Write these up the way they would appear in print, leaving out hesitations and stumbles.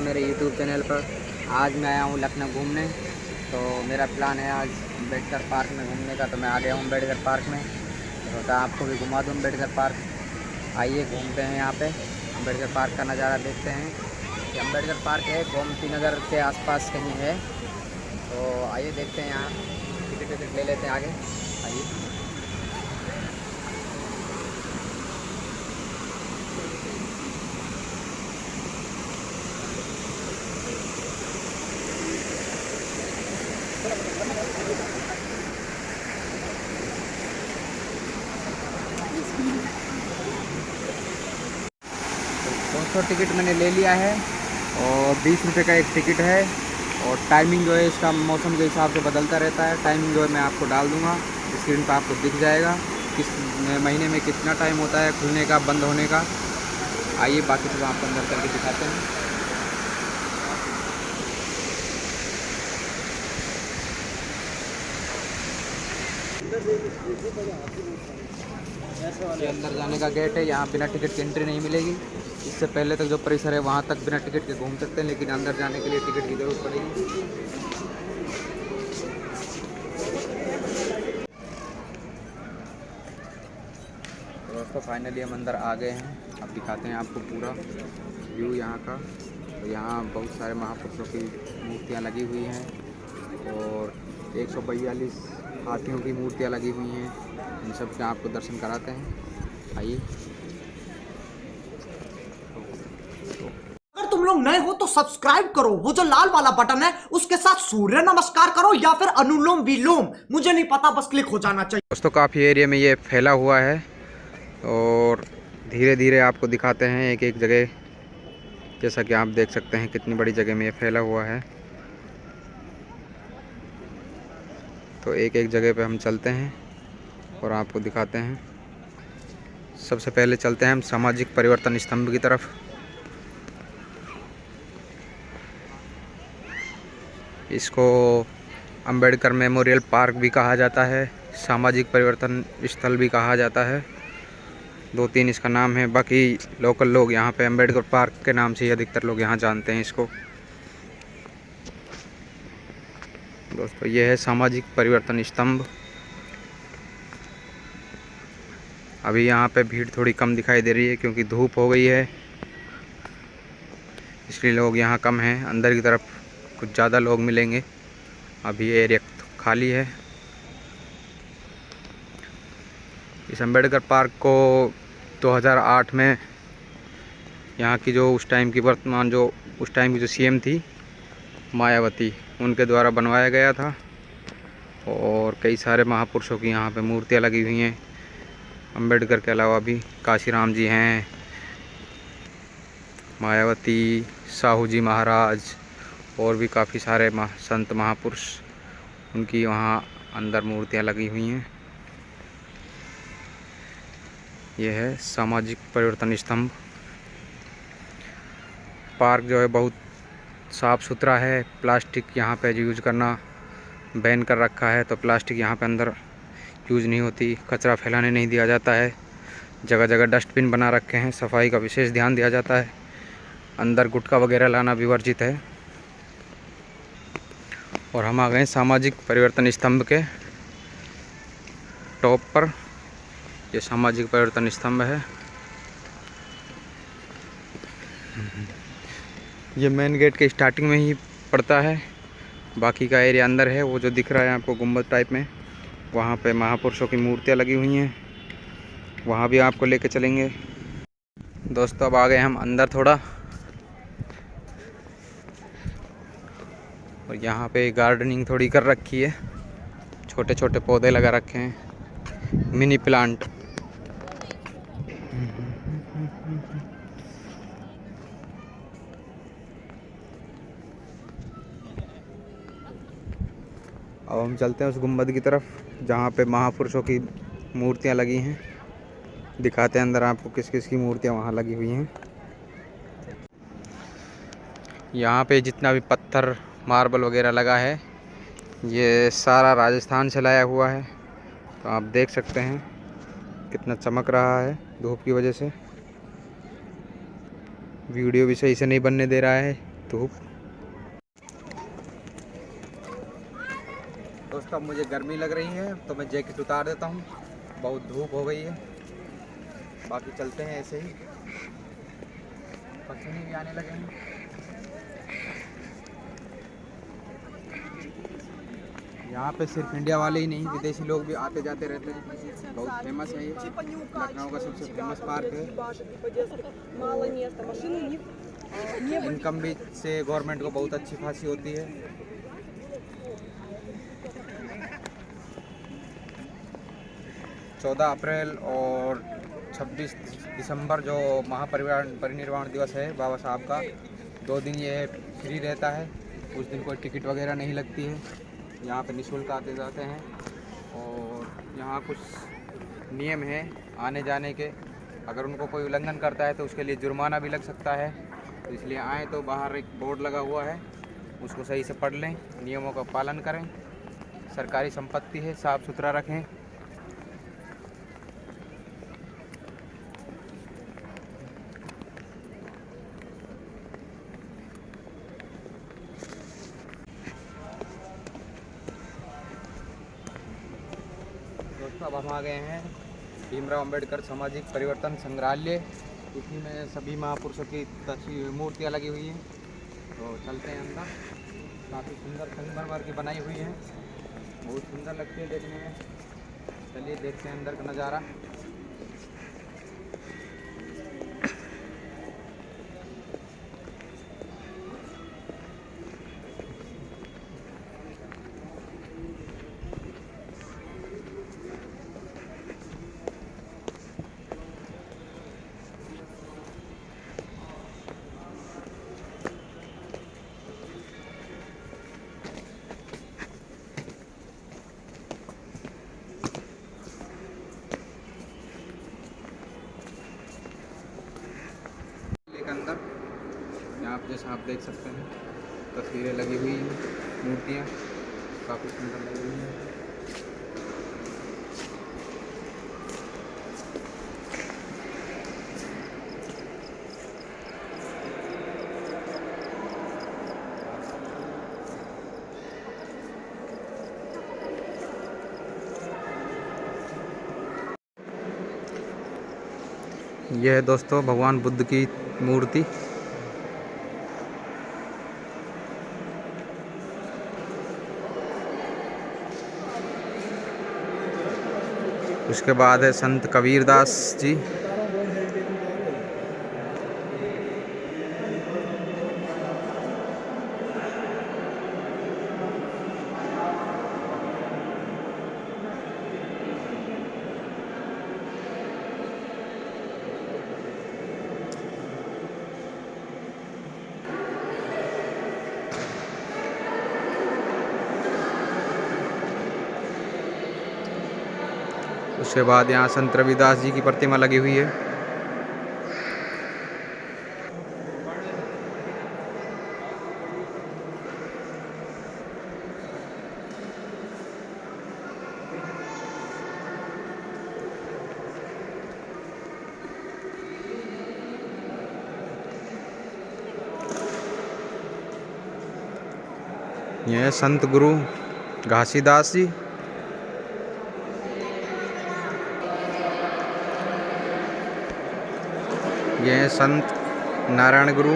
आपका मेरे YouTube channel पर। आज मैं आया हूँ लखनऊ घूमने, तो मेरा प्लान है आज अम्बेडकर पार्क में घूमने का। तो मैं आ गया हूँ अम्बेडकर पार्क में, तो सोचा आपको भी घुमा दूँ अम्बेडकर पार्क। आइए घूमते हैं यहाँ पे, अम्बेडकर पार्क का नज़ारा देखते हैं। ये अम्बेडकर पार्क है, गोमती नगर के आसपास कहीं है। तो आइए देखते हैं, यहाँ टिकट ले लेते हैं आगे। आइए। तो टिकट मैंने ले लिया है और 20 रुपये का एक टिकट है। और टाइमिंग जो है इसका मौसम के हिसाब से बदलता रहता है। टाइमिंग जो है मैं आपको डाल दूँगा, स्क्रीन पर आपको दिख जाएगा किस महीने में कितना टाइम होता है खुलने का, बंद होने का। आइए बाकी सब आपको अंदर करके दिखाते हैं। ये अंदर जाने का गेट है, यहाँ बिना टिकट की एंट्री नहीं मिलेगी। इससे पहले तक जो परिसर है वहाँ तक बिना टिकट के घूम सकते हैं, लेकिन अंदर जाने के लिए टिकट की ज़रूरत पड़ेगी। दोस्तों फाइनली हम अंदर आ गए हैं। अब दिखाते हैं आपको पूरा व्यू यहाँ का। तो यहाँ बहुत सारे महापुरुषों की मूर्तियाँ लगी हुई हैं और 142 हाथियों की मूर्तियाँ लगी हुई हैं। इन सब के आपको दर्शन कराते हैं। आइए। अगर तुम लोग नए हो तो सब्सक्राइब करो, वो जो लाल वाला बटन है उसके साथ सूर्य नमस्कार करो या फिर अनुलोम विलोम, मुझे नहीं पता, बस क्लिक हो जाना चाहिए। दोस्तों काफ़ी एरिया में ये फैला हुआ है और धीरे धीरे आपको दिखाते हैं एक एक जगह। जैसा कि आप देख सकते हैं कितनी बड़ी जगह में ये फैला हुआ है। तो एक एक जगह पे हम चलते हैं और आपको दिखाते हैं। सबसे पहले चलते हैं हम सामाजिक परिवर्तन स्तंभ की तरफ। इसको अंबेडकर मेमोरियल पार्क भी कहा जाता है, सामाजिक परिवर्तन स्थल भी कहा जाता है। 2-3 इसका नाम है। बाकी लोकल लोग यहाँ पे अंबेडकर पार्क के नाम से ही अधिकतर लोग यहाँ जानते हैं इसको। दोस्तों ये है सामाजिक परिवर्तन स्तंभ। अभी यहाँ पे भीड़ थोड़ी कम दिखाई दे रही है क्योंकि धूप हो गई है, इसलिए लोग यहाँ कम हैं। अंदर की तरफ कुछ ज़्यादा लोग मिलेंगे। अभी ये एरिया खाली है। इस अम्बेडकर पार्क को 2008 में यहाँ की जो उस टाइम की जो सीएम थी मायावती, उनके द्वारा बनवाया गया था। और कई सारे महापुरुषों की यहाँ पे मूर्तियाँ लगी हुई हैं। अम्बेडकर के अलावा भी काशीराम जी हैं, मायावती, साहू जी महाराज और भी काफ़ी सारे संत महापुरुष, उनकी वहाँ अंदर मूर्तियाँ लगी हुई हैं। यह है सामाजिक परिवर्तन स्तंभ। पार्क जो है बहुत साफ़ सुथरा है। प्लास्टिक यहाँ पे यूज़ करना बैन कर रखा है, तो प्लास्टिक यहाँ पे अंदर यूज़ नहीं होती। कचरा फैलाने नहीं दिया जाता है। जगह जगह डस्टबिन बना रखे हैं, सफाई का विशेष ध्यान दिया जाता है। अंदर गुटखा वगैरह लाना भी वर्जित है। और हम आ गए सामाजिक परिवर्तन स्तंभ के टॉप पर। ये सामाजिक परिवर्तन स्तंभ है। ये मेन गेट के स्टार्टिंग में ही पड़ता है। बाकी का एरिया अंदर है। वो जो दिख रहा है आपको गुंबद टाइप में, वहाँ पे महापुरुषों की मूर्तियाँ लगी हुई हैं। वहाँ भी आपको लेके चलेंगे। दोस्तों अब आ गए हम अंदर थोड़ा, और यहाँ पे गार्डनिंग थोड़ी कर रखी है। छोटे छोटे पौधे लगा रखे हैं, मिनी प्लांट। अब हम चलते हैं उस गुंबद की तरफ जहाँ पे महापुरुषों की मूर्तियाँ लगी हैं। दिखाते हैं अंदर आपको किस किस की मूर्तियाँ वहाँ लगी हुई हैं। यहाँ पे जितना भी पत्थर मार्बल वगैरह लगा है, ये सारा राजस्थान से लाया हुआ है। तो आप देख सकते हैं कितना चमक रहा है धूप की वजह से। वीडियो भी सही से नहीं बनने दे रहा है धूप। दोस्तों मुझे गर्मी लग रही है तो मैं जैकेट उतार देता हूँ, बहुत धूप हो गई है। बाकी चलते हैं ऐसे ही, पसीने भी आने लगे हैं। यहाँ पे सिर्फ इंडिया वाले ही नहीं, विदेशी लोग भी आते जाते रहते हैं। बहुत फेमस है ये, लखनऊ का सबसे फेमस पार्क है। इनकम भी से गवर्नमेंट को बहुत अच्छी खासी होती है। चौदह अप्रैल और 26 दिसंबर जो महापरिनिर्वाण दिवस है बाबा साहब का, 2 दिन ये फ्री रहता है। उस दिन कोई टिकट वगैरह नहीं लगती है, यहाँ पे निःशुल्क आते जाते हैं। और यहाँ कुछ नियम हैं आने जाने के, अगर उनको कोई उल्लंघन करता है तो उसके लिए जुर्माना भी लग सकता है। तो इसलिए आए तो बाहर एक बोर्ड लगा हुआ है, उसको सही से पढ़ लें, नियमों का पालन करें। सरकारी संपत्ति है, साफ़ सुथरा रखें। दोस्तों अब हम आ गए हैं भीमराव अंबेडकर सामाजिक परिवर्तन संग्रहालय। इसी में सभी महापुरुषों की तस्वीर मूर्तियाँ लगी हुई हैं। तो चलते हैं अंदर। काफ़ी सुंदर संगमरमर की बनाई हुई है, बहुत सुंदर लगती है देखने में। चलिए देखते हैं अंदर का नज़ारा। अंदर यहाँ आप जैसा आप देख सकते हैं तस्वीरें लगी हुई हैं, मूर्तियाँ काफ़ी सुंदर लगी हुई हैं। यह है दोस्तों भगवान बुद्ध की मूर्ति। उसके बाद है संत कबीरदास जी। उसके बाद यहाँ संत रविदास जी की प्रतिमा लगी हुई है। यह है संत गुरु घासीदास जी। ये हैं संत नारायण गुरु।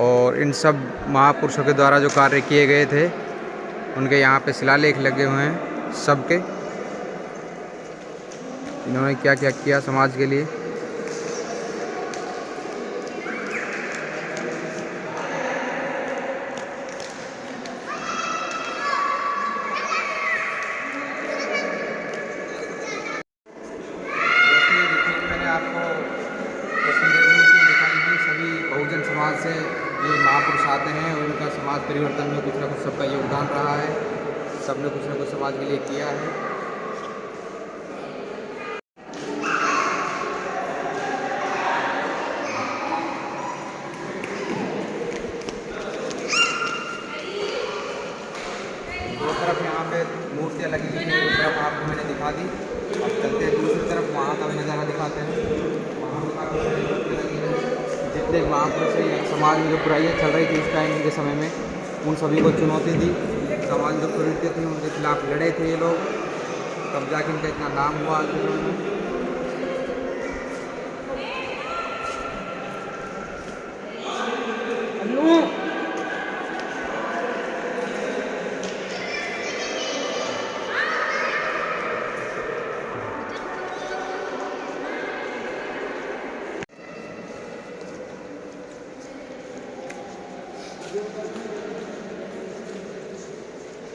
और इन सब महापुरुषों के द्वारा जो कार्य किए गए थे उनके यहाँ पे शिलालेख लगे हुए हैं सबके, इन्होंने क्या क्या किया समाज के लिए। बहुजन समाज से ये महापुरुष आते हैं और उनका समाज परिवर्तन में कुछ ना कुछ सबका योगदान रहा है। सबने कुछ ना कुछ समाज के लिए किया है। दो तरफ यहाँ पे मूर्तियाँ लगी हुई हैं, एक तरफ आपको मैंने दिखा दी। अब चलते हैं दूसरी तरफ, वहाँ का भी नज़ारा दिखाते हैं। वहाँ पर मूर्तियाँ लगी हैं। जितने महापुरुष हैं समाज में जो बुराइयाँ चल रही थी उस टाइम के समय में, उन सभी को चुनौती दी। समाज जो कुरीतियाँ थी उनके खिलाफ लड़े थे ये लोग, तब जाके इनका इतना नाम हुआ आंदोलन में।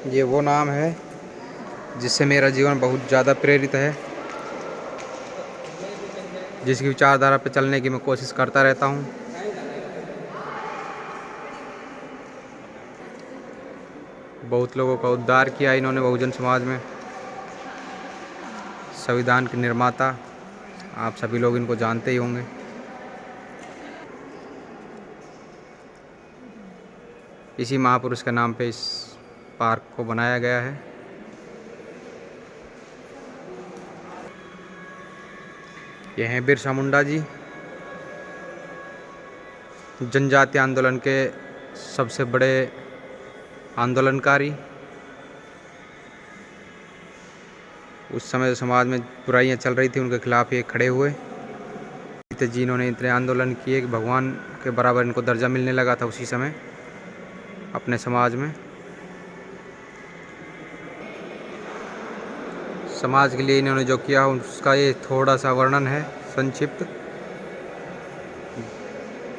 ये वो नाम है जिससे मेरा जीवन बहुत ज़्यादा प्रेरित है, जिसकी विचारधारा पे चलने की मैं कोशिश करता रहता हूँ। बहुत लोगों का उद्धार किया इन्होंने बहुजन समाज में। संविधान के निर्माता, आप सभी लोग इनको जानते ही होंगे। इसी महापुरुष के नाम पे इस पार्क को बनाया गया है। यह हैं बिरसा मुंडा जी, जनजातीय आंदोलन के सबसे बड़े आंदोलनकारी। उस समय जो समाज में बुराइयां चल रही थी उनके खिलाफ ये खड़े हुए जी। इन्होंने इतने आंदोलन किए कि भगवान के बराबर इनको दर्जा मिलने लगा था उसी समय अपने समाज में। समाज के लिए इन्होंने जो किया उसका ये थोड़ा सा वर्णन है संक्षिप्त।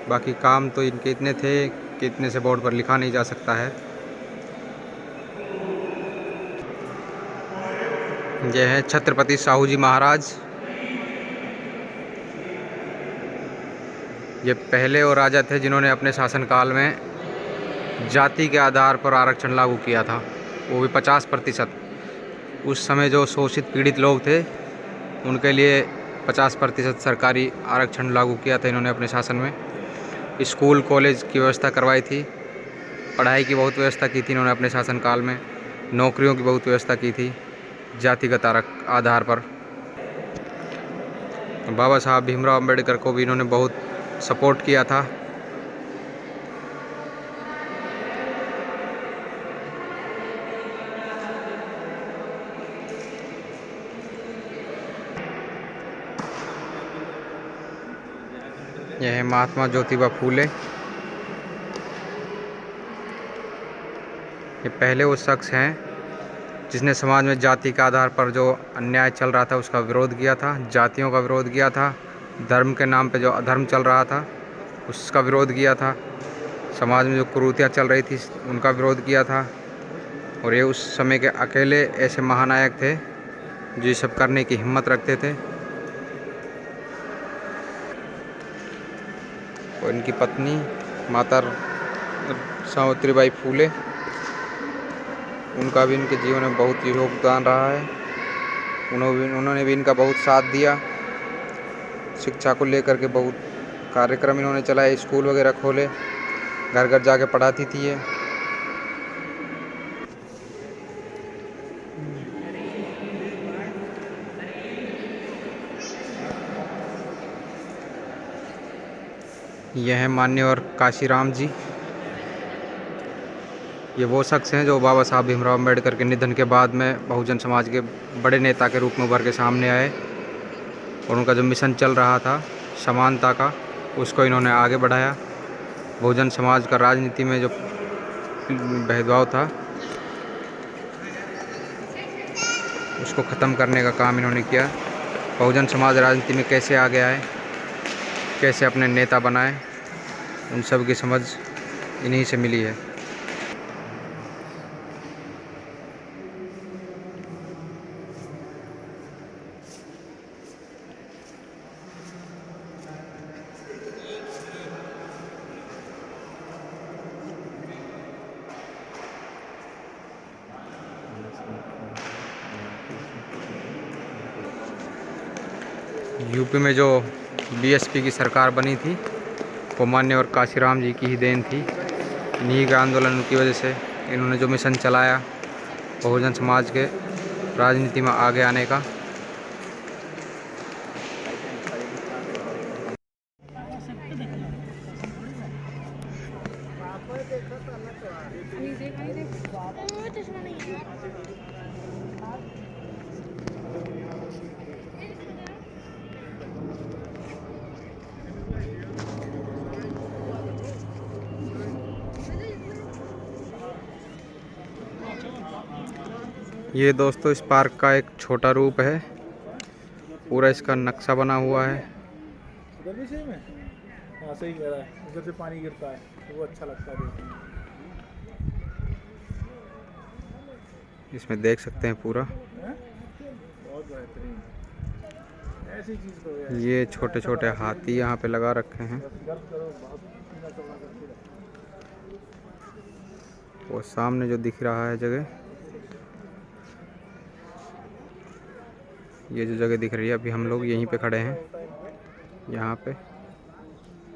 बाकी काम तो इनके इतने थे कि इतने से बोर्ड पर लिखा नहीं जा सकता है। यह है छत्रपति साहू जी महाराज। ये पहले वो राजा थे जिन्होंने अपने शासनकाल में जाति के आधार पर आरक्षण लागू किया था, वो भी 50%। उस समय जो शोषित पीड़ित लोग थे उनके लिए 50% सरकारी आरक्षण लागू किया था इन्होंने अपने शासन में। स्कूल कॉलेज की व्यवस्था करवाई थी, पढ़ाई की बहुत व्यवस्था की थी इन्होंने अपने शासनकाल में, नौकरियों की बहुत व्यवस्था की थी जातिगत आधार पर। बाबा साहब भीमराव अंबेडकर को भी इन्होंने बहुत सपोर्ट किया था। यह है महात्मा ज्योतिबा फूले। ये पहले वो शख्स हैं जिसने समाज में जाति के आधार पर जो अन्याय चल रहा था उसका विरोध किया था, जातियों का विरोध किया था, धर्म के नाम पे जो अधर्म चल रहा था उसका विरोध किया था, समाज में जो कुरीतियाँ चल रही थी उनका विरोध किया था। और ये उस समय के अकेले ऐसे महानायक थे जो ये सब करने की हिम्मत रखते थे। और इनकी पत्नी माता सावित्रीबाई फूले, उनका भी इनके जीवन में बहुत योगदान रहा है। उन्होंने भी इनका बहुत साथ दिया। शिक्षा को लेकर के बहुत कार्यक्रम इन्होंने चलाए, स्कूल वगैरह खोले, घर घर जाके पढ़ाती थी ये। यह है मान्यवर काशीराम जी। ये वो शख्स हैं जो बाबा साहब भीमराव अंबेडकर के निधन के बाद में बहुजन समाज के बड़े नेता के रूप में उभर के सामने आए और उनका जो मिशन चल रहा था समानता का उसको इन्होंने आगे बढ़ाया। बहुजन समाज का राजनीति में जो भेदभाव था उसको ख़त्म करने का काम इन्होंने किया। बहुजन समाज राजनीति में कैसे आगे आए, कैसे अपने नेता बनाए, उन सब की समझ इन्हीं से मिली है। यूपी में जो बीएसपी की सरकार बनी थी वो मान्यवर काशीराम जी की ही देन थी। इन्हीं के आंदोलन की वजह से इन्होंने जो मिशन चलाया बहुजन समाज के राजनीति में आगे आने का। ये दोस्तों इस पार्क का एक छोटा रूप है, पूरा इसका नक्शा बना हुआ है। उधर भी सेम है। हाँ सही कह रहा है, उधर से पानी गिरता है तो वो अच्छा लगता है देखने में। इसमें देख सकते हैं पूरा। हैं? बहुत बेहतरीन ऐसी चीज़ तो है। ये छोटे छोटे हाथी यहाँ पे लगा रखे हैं। बस गर्व करो, बहुत सीना चौड़ा करके रखो। वो सामने जो दिख रहा है जगह, ये जो जगह दिख रही है, अभी हम लोग यहीं पे खड़े हैं। यहाँ पे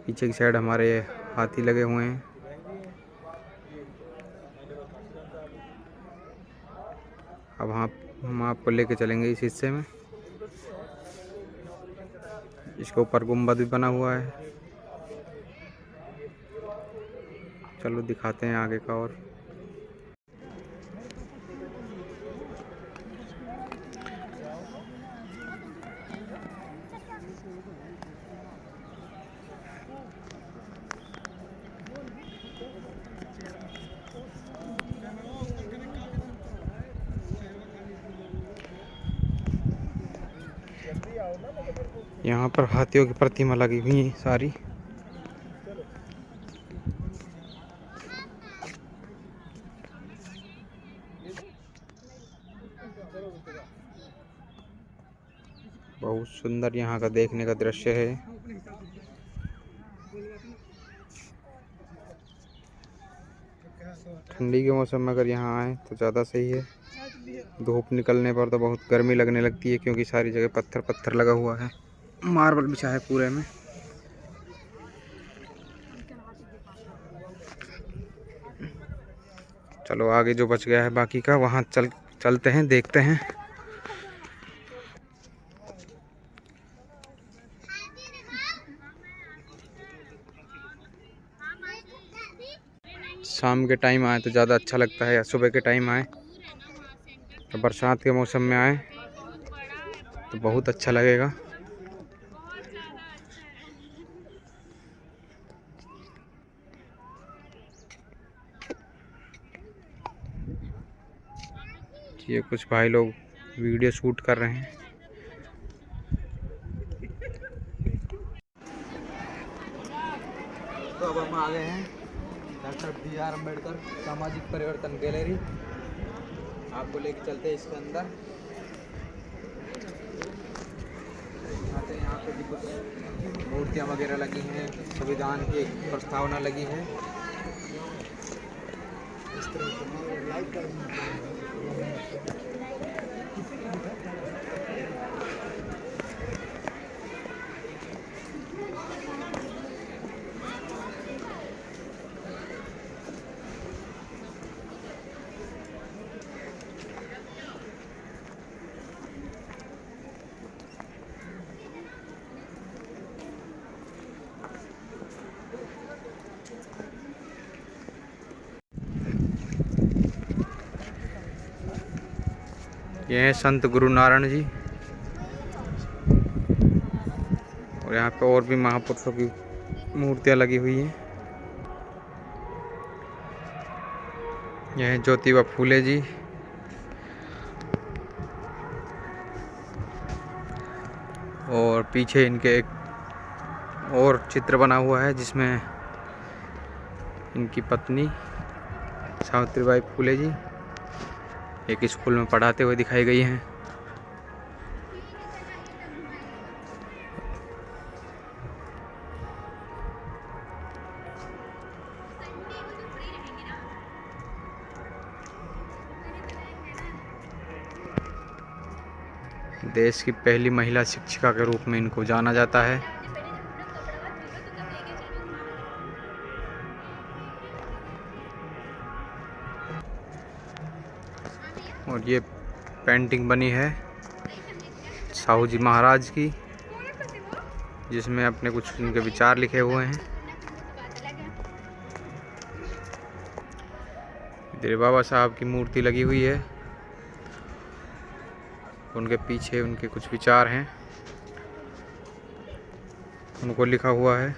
पीछे की साइड हमारे हाथी लगे हुए हैं। अब हम आपको लेके चलेंगे इस हिस्से में। इसके ऊपर गुम्बद भी बना हुआ है। चलो दिखाते हैं आगे का। और यहाँ पर हाथियों की प्रतिमा लगी हुई है सारी। बहुत सुंदर यहाँ का देखने का दृश्य है। ठंडी के मौसम में अगर यहाँ आए तो ज़्यादा सही है। धूप निकलने पर तो बहुत गर्मी लगने लगती है, क्योंकि सारी जगह पत्थर पत्थर लगा हुआ है, मार्बल बिछा है पूरे में। चलो आगे जो बच गया है बाकी का, वहाँ चलते हैं, देखते हैं। शाम के टाइम आए तो ज़्यादा अच्छा लगता है, या सुबह के टाइम आए, तो बरसात के मौसम में आए तो बहुत अच्छा लगेगा। ये कुछ भाई लोग वीडियो शूट कर रहे हैं। तो अब हम आ गए हैं डॉक्टर BR अम्बेडकर सामाजिक परिवर्तन गैलरी। आपको लेके चलते हैं इसके अंदर। यहाँ पे भी कुछ मूर्तियाँ वगैरह लगी हैं, संविधान की एक प्रस्तावना लगी है। ये हैं संत गुरु नारायण जी, और यहाँ पे और भी महापुरुषों की मूर्तियाँ लगी हुई हैं। यह हैं ज्योतिबा फूले जी, और पीछे इनके एक और चित्र बना हुआ है जिसमें इनकी पत्नी सावित्रीबाई फूले जी एक स्कूल में पढ़ाते हुए दिखाई गई हैं। देश की पहली महिला शिक्षिका के रूप में इनको जाना जाता है। और ये पेंटिंग बनी है साहू जी महाराज की, जिसमें अपने कुछ उनके विचार लिखे हुए हैं। इधर बाबा साहब की मूर्ति लगी हुई है, उनके पीछे उनके कुछ विचार हैं, उनको लिखा हुआ है।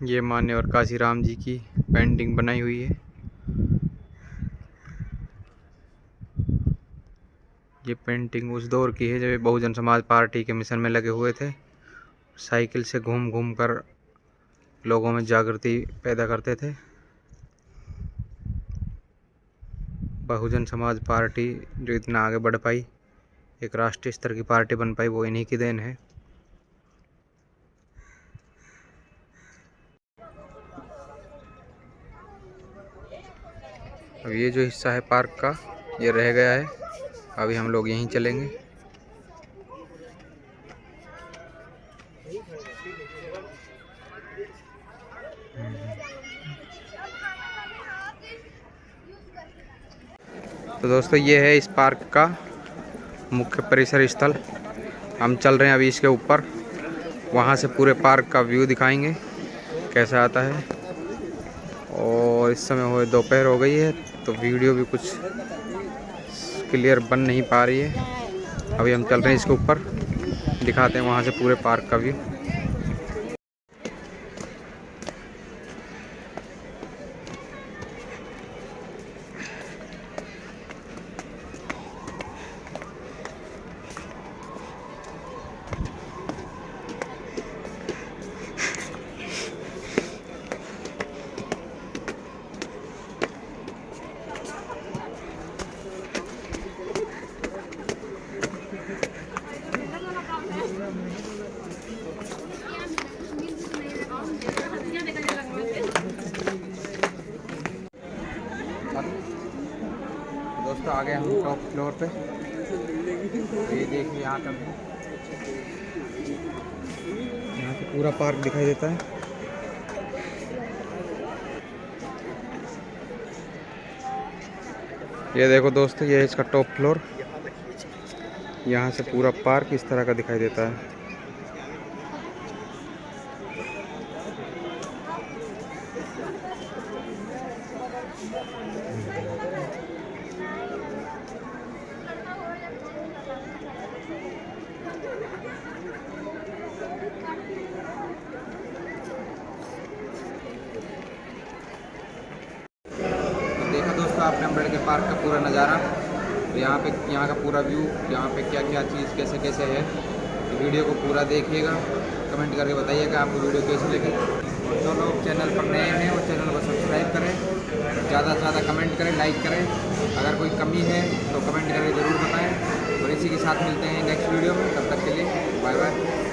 ये मान्यवर काशीराम जी की पेंटिंग बनाई हुई है। ये पेंटिंग उस दौर की है जब बहुजन समाज पार्टी के मिशन में लगे हुए थे। साइकिल से घूम घूम कर लोगों में जागृति पैदा करते थे। बहुजन समाज पार्टी जो इतना आगे बढ़ पाई, एक राष्ट्रीय स्तर की पार्टी बन पाई, वो इन्हीं की देन है। अब ये जो हिस्सा है पार्क का, ये रह गया है। अभी हम लोग यहीं चलेंगे। तो दोस्तों ये है इस पार्क का मुख्य परिसर स्थल। हम चल रहे हैं अभी इसके ऊपर, वहाँ से पूरे पार्क का व्यू दिखाएंगे कैसा आता है। और इस समय हो दोपहर हो गई है तो वीडियो भी कुछ क्लियर बन नहीं पा रही है। अभी हम चल रहे हैं इसके ऊपर, दिखाते हैं वहाँ से पूरे पार्क का व्यू। दोस्तों आ गए हम टॉप फ्लोर पे। तो ये देखिए यहाँ तक, यहाँ से पूरा पार्क दिखाई देता है। ये देखो दोस्तों, ये है इसका टॉप फ्लोर। यहाँ से पूरा पार्क इस तरह का दिखाई देता है। देखा दोस्तों आपने अम्बेडकर पार्क का पूरा नज़ारा। तो यहाँ का पूरा व्यू, यहाँ पे क्या क्या चीज़ कैसे कैसे है। तो वीडियो को पूरा देखिएगा, कमेंट करके बताइएगा आपको वीडियो कैसी लगी। और जो लोग चैनल पर नए हैं वो चैनल को सब्सक्राइब करें, ज़्यादा से ज़्यादा कमेंट करें, लाइक करें। अगर कोई कमी है तो कमेंट करके ज़रूर बताएँ। और इसी के साथ मिलते हैं नेक्स्ट वीडियो में, तब तक के लिए बाय बाय।